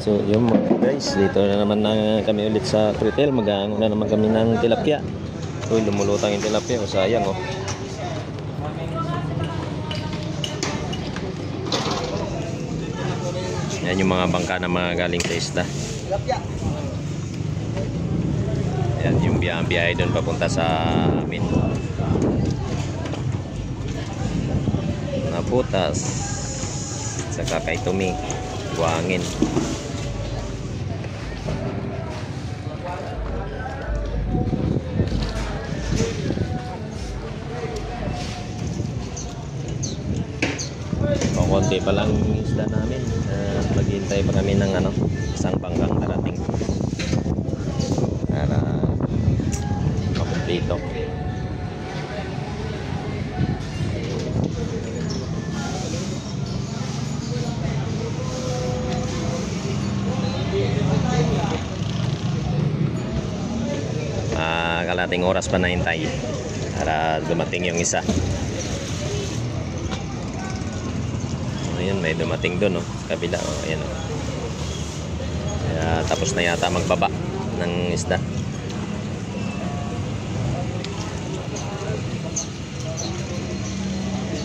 So yun mga guys, dito na naman na kami ulit sa retail. Mag-aano na naman kami ng tilapia. So lumulutang yung tilapia, sayang oh. Yan yung mga bangka na mga galing sa isda. Yan yung biyahe doon papunta sa amin. Naputas saka kay Tumi buhangin. Konti pa lang isda namin. Maghihintay pa kami ng isang bangkang darating para makumpleto. Kalating oras pa na hintay para dumating yung isa. Ayun, may dumating doon sa kabila. Ayan Kaya, tapos na yata magbaba ng isda.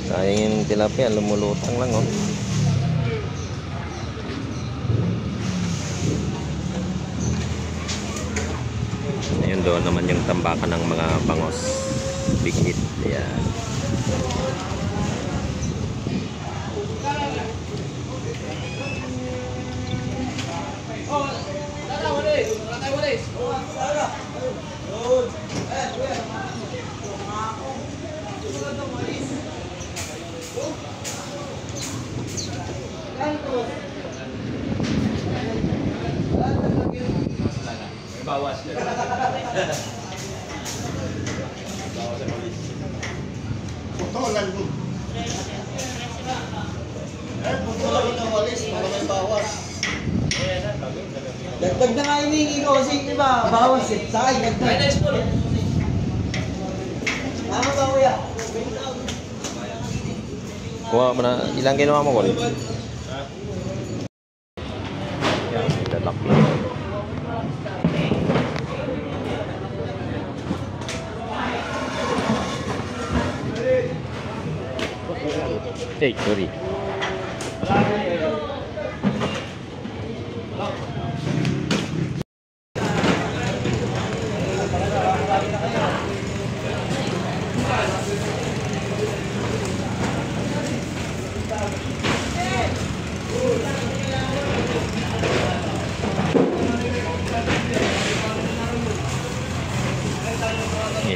Sayang yung tilapia, lumulutang lang Ayun, doon naman yung tambakan ng mga bangos. Big hit. Ayan. Bawas. Putulan mo. Putulan mo ng walis para may bawas. Dagdag na nga hinihingi ko kasi di ba bawas sa akin dagdag. Tama ba kuya? Kuha mo na, ilang ginawa mo, Kol? Yan, lalaki. Hey, sorry.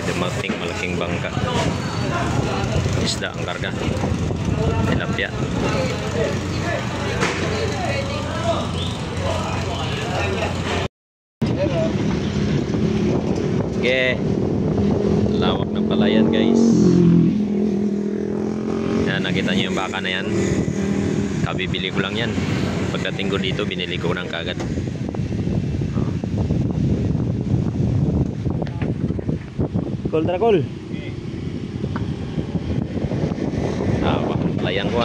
Dumating malaking bangka. Isda ang karga. Tilapia. Okay. Lawak ng palayan guys. Yan, nakita niyo yung baka na yan. Kabibili ko lang yan. Pagdating ko dito, binili ko ng kagad. Kol, tara Kol. Palayan ko